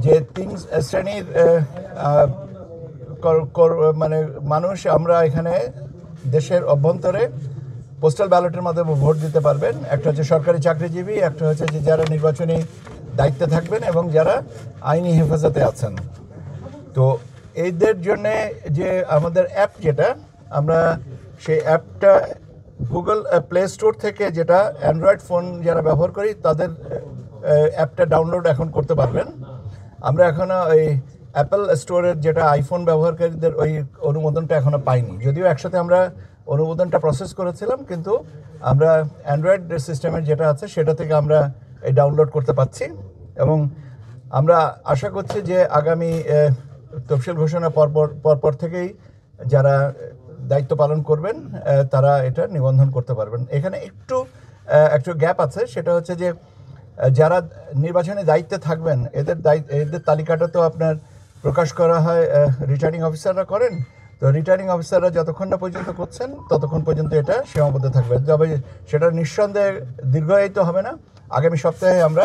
যে তিন শ্রেণীর মানে মানুষ আমরা এখানে দেশের অভ্যন্তরে পোস্টাল ব্যালটের মাধ্যমে ভোট দিতে পারবেন। একটা হচ্ছে সরকারি চাকরিজীবী, একটা হচ্ছে যে যারা নির্বাচনী দায়িত্বে থাকবেন এবং যারা আইনি হেফাজতে আছেন। তো এইদের জন্যে যে আমাদের অ্যাপ, যেটা আমরা সেই অ্যাপটা গুগল প্লে স্টোর থেকে, যেটা অ্যান্ড্রয়েড ফোন যারা ব্যবহার করি তাদের অ্যাপটা ডাউনলোড এখন করতে পারবেন। আমরা এখনও ওই অ্যাপল স্টোরের যেটা আইফোন ব্যবহারকারীদের ওই অনুমোদনটা এখনও পাইনি, যদিও একসাথে আমরা অনুমোদনটা প্রসেস করেছিলাম, কিন্তু আমরা অ্যান্ড্রয়েড সিস্টেমের যেটা আছে সেটা থেকে আমরা এই ডাউনলোড করতে পারছি। এবং আমরা আশা করছি যে আগামী তফসিল ঘোষণা পরপর থেকেই যারা দায়িত্ব পালন করবেন তারা এটা নিবন্ধন করতে পারবেন। এখানে একটু গ্যাপ আছে, সেটা হচ্ছে যে যারা নির্বাচনী দায়িত্বে থাকবেন এদের তালিকাটা তো আপনার প্রকাশ করা হয়, রিটার্নিং অফিসাররা করেন। তো রিটার্নিং অফিসাররা যতক্ষণ না পর্যন্ত করছেন ততক্ষণ পর্যন্ত এটা সীমাবদ্ধ থাকবে, তবে সেটা নিঃসন্দেহে দীর্ঘায়িত হবে না। আগামী সপ্তাহে আমরা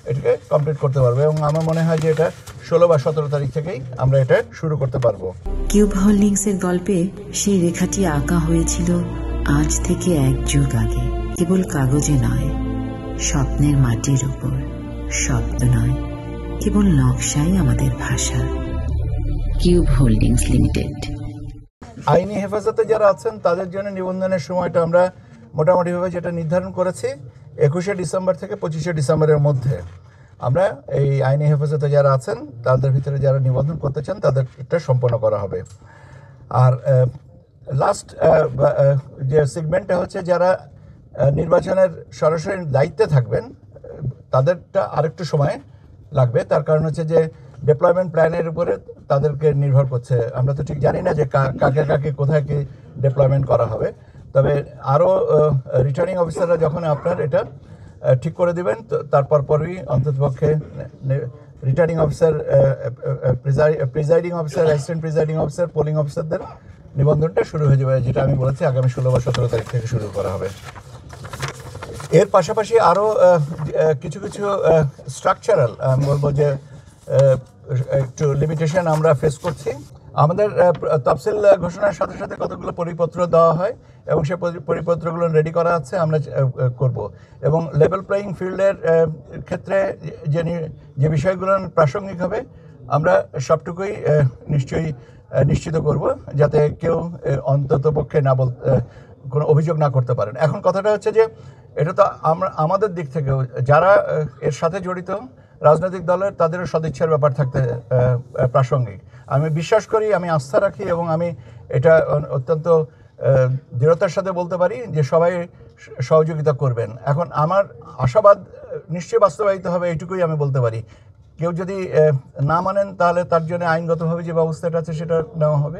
এটাকে কমপ্লিট করতে পারবো এবং আমার মনে হয় যে এটা 16 বা 17 তারিখ থেকেই আমরা এটা শুরু করতে পারবো। কিউব হোল্ডিংসের গল্পে সেই রেখাটি আঁকা হয়েছিল আজ থেকে 1 যুগ আগে, কেবল কাগজে নয়, স্বপ্নের মাটির উপর। শব্দ নয়, কেবল নকশাই আমাদের ভাষা। Cube holdings limited. আইনি হেফাজতে যারা আছেন তাদের জন্য নিবন্ধনের সময়টা আমরা মোটামুটিভাবে যেটা নির্ধারণ করেছি 21শে ডিসেম্বর থেকে 25শে ডিসেম্বরের মধ্যে আমরা এই আইনি হেফাজতে যারা আছেন তাদের ভিতরে যারা নিবন্ধন করতে চান তাদের এটা সম্পন্ন করা হবে। আর লাস্ট যে সেগমেন্টটা হচ্ছে যারা নির্বাচনের সরাসরি দায়িত্বে থাকবেন তাদেরটা আরেকটু সময় লাগবে। তার কারণ হচ্ছে যে ডেপ্লয়মেন্ট প্ল্যানের উপরে তাদেরকে নির্ভর করছে। আমরা তো ঠিক জানি না যে কাকে কোথায় কি ডেপ্লয়মেন্ট করা হবে। তবে আরও রিটার্নিং অফিসাররা যখন আপনার এটা ঠিক করে দেবেন তারপর পরই অন্ততপক্ষে returning officer, presiding officer, assistant presiding officer, polling অফিসারদের নিবন্ধনটা শুরু হয়ে যাবে, যেটা আমি বলেছি আগামী 16 বা 17 তারিখ থেকে শুরু করা হবে। এর পাশাপাশি আরও কিছু স্ট্রাকচারাল আমি বলবো যে একটু লিমিটেশন আমরা ফেস করছি। আমাদের তফসিল ঘোষণার সাথে সাথে কতগুলো পরিপত্র দেওয়া হয় এবং সেই পরিপত্রগুলো রেডি করা আছে, আমরা করব। এবং লেভেল প্লেয়িং ফিল্ডের ক্ষেত্রে যে বিষয়গুলো প্রাসঙ্গিক হবে আমরা সবটুকুই নিশ্চয়ই নিশ্চিত করব, যাতে কেউ অন্ততপক্ষে কোনো অভিযোগ না করতে পারেন। এখন কথাটা হচ্ছে যে এটা তো আমাদের দিক থেকেও যারা এর সাথে জড়িত রাজনৈতিক দলের তাদেরও সদিচ্ছার ব্যাপার থাকতে প্রাসঙ্গিক। আমি বিশ্বাস করি, আমি আস্থা রাখি এবং আমি এটা অত্যন্ত দৃঢ়তার সাথে বলতে পারি যে সবাই সহযোগিতা করবেন। এখন আমার আশাবাদ নিশ্চয়ই বাস্তবায়িত হবে, এইটুকুই আমি বলতে পারি। কেউ যদি না মানেন তাহলে তার জন্য আইনগতভাবে যে ব্যবস্থাটা আছে সেটা নেওয়া হবে।